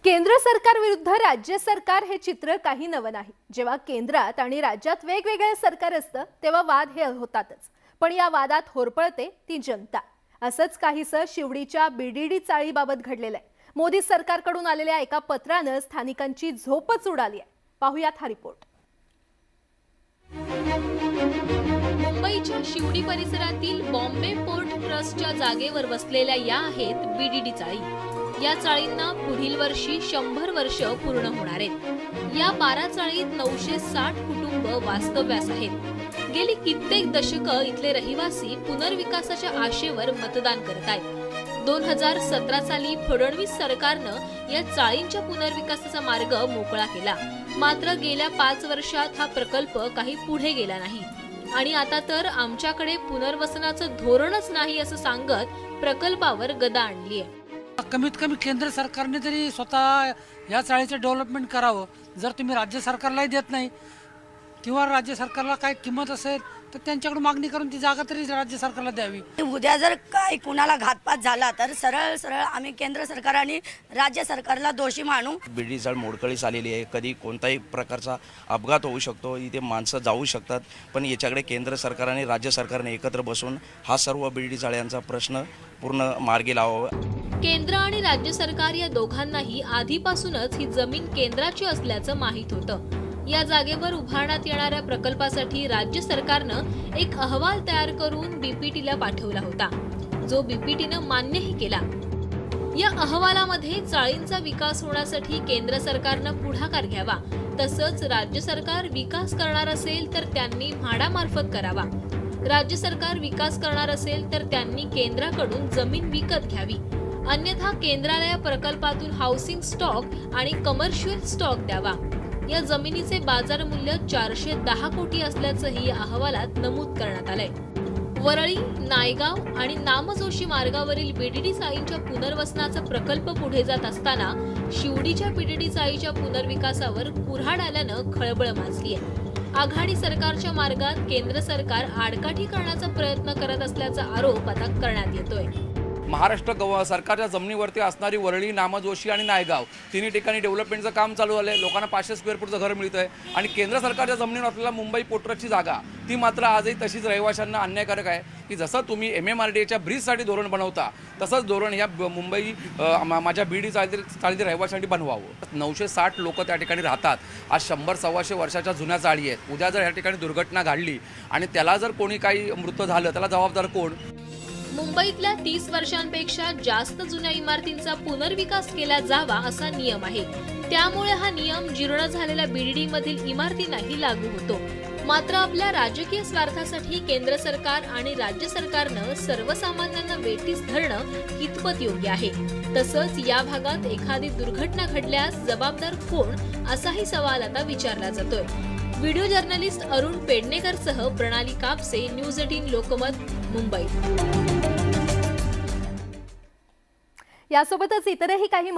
केंद्र सरकार विरुद्ध राज्य सरकार हे चित्र काही नवं नाही। जेव्हा केंद्रात आणि राज्यात वेगवेगळे सरकार असतं तेव्हा वाद हे होतातच, पण या वादात होरपळते ती जनता। असंच काहीसं शिवडीच्या बीडीडी चाळीबाबत घडलेलं आहे। मोदी सरकारकडून आलेल्या एका पत्राने स्थानिकांची झोपच उडाली आहे। पाहूयात हा रिपोर्ट। मुंबईच्या शिवडी परिसरातील बॉम्बे पोर्ट ट्रस्टच्या जागेवर बसलेल्या या आहेत बीडीडी चाळी। या चाळींना पुढील वर्षी 100 वर्ष पूर्ण होणार आहेत। या 12 चाळीत 960 कुटुंब वास्तव्यास आहेत। गेली कित्येक दशकं इथले रहिवासी पुनर्विकासाच्या आशेवर मतदान करत आहेत। 2017 साली फडणवीस सरकारनं या चाळींच्या पुनर्विकासाचा मार्ग मोकळा केला, मात्र गेल्या 5 वर्षात हा प्रकल्प काही पुढे गेला नाही आणि आता तर आमच्याकडे पुनर्वसनाचं धोरणच नाही असं सांगत प्रकल्पावर गदा आणली आहे। कमीत कमी केंद्र सरकारने तरी स्वतः या चाळीचे डेव्हलपमेंट करावं। जर तुम्ही राज्य सरकारलाही देत नाही किंवा राज्य सरकारला काय किंमत असेल तर त्यांच्याकडून मागणी करून ती जागा तरी राज्य सरकारला द्यावी। उद्या जर काय कुणाला घातपात झाला तर सरळ सरळ आम्ही केंद्र सरकार आणि राज्य सरकारला दोषी मानू। बीडीडी चाळ मोडकळीस आलेली आहे, कधी कोणताही प्रकारचा अपघात होऊ शकतो, इथे माणसं जाऊ शकतात, पण याच्याकडे केंद्र सरकार आणि राज्य सरकारने एकत्र बसून हा सर्व बीडीडी चाळ्यांचा प्रश्न पूर्ण मार्गी लावावा। केंद्र आणि राज्य सरकार या दोघांनाही आधीपासूनच ही जमीन केंद्राची असल्याचं माहित होतं। या जागेवर उभारण्यात येणाऱ्या प्रकल्पासाठी राज्य सरकारनं एक अहवाल तयार करून बीपीटीला पाठवला होता, जो बीपीटीनं मान्यही केला। या अहवालामध्ये चाळींचा विकास होण्यासाठी केंद्र सरकारनं पुढाकार घ्यावा, तसंच राज्य सरकार विकास करणार असेल तर त्यांनी म्हाडामार्फत करावा। राज्य सरकार विकास करणार असेल तर त्यांनी केंद्राकडून जमीन विकत घ्यावी, अन्यथा केंद्राला या प्रकल्पातून हाऊसिंग स्टॉक आणि कमर्शियल स्टॉक द्यावा। या जमिनीचे बाजार मूल्य 410 कोटी असल्याचंही या अहवालात नमूद करण्यात आलंय। वरळी, नायगाव आणि नामजोशी मार्गावरील बीडीडी चाळींच्या पुनर्वसनाचा प्रकल्प पुढे जात असताना शिवडीच्या बीडीडी चाळीच्या पुनर्विकासावर कुऱ्हाड आल्यानं खळबळ माजली आहे। आघाडी सरकारच्या मार्गात केंद्र सरकार आडकाठी करण्याचा प्रयत्न करत असल्याचा आरोप आता करण्यात येतोय। महाराष्ट्र सरकारच्या जमिनीवरती असणारी वरळी, नामजोशी आणि नायगाव तिन्ही ठिकाणी डेव्हलपमेंटचं काम चालू आहे। लोकांना 500 स्क्वेअर फूटचं घर मिळतं आहे आणि केंद्र सरकारच्या जमिनीवर आपल्याला मुंबई पोर्ट ट्रस्टची जागा ती मात्र आजही तशीच रहिवाशांना अन्यायकारक आहे की जसं तुम्ही MMRDAच्या ब्रिजसाठी धोरण बनवता तसंच धोरण ह्या मुंबई माझ्या बीडी चाळीतील रहिवाशांसाठी बनवावं। 960 लोक त्या ठिकाणी राहतात। आज 100-125 वर्षाच्या जुन्या चाळी आहेत। उद्या जर ह्या ठिकाणी दुर्घटना घडली आणि त्याला जर कोणी काही मृत झालं त्याला जबाबदार कोण? मुंबईतल्या 30 वर्षांपेक्षा जास्त जुन्या इमारतींचा पुनर्विकास केला जावा असा नियम आहे। त्यामुळे हा नियम जीर्ण झालेल्या बीडीडी मधील इमारतींनाही लागू होतो। मात्र आपल्या राजकीय स्वार्थासाठी केंद्र सरकार आणि राज्य सरकारनं सर्वसामान्यांना वेठीस धरणं कितपत योग्य आहे? तसंच या भागात एखादी दुर्घटना घडल्यास जबाबदार कोण असाही सवाल आता विचारला जातोय। व्हिडिओ जर्नलिस्ट अरुण पेडणेकरसह प्रणाली कापसे, न्यूज 18 लोकमत, मुंबई। यासोबतच इतरही काही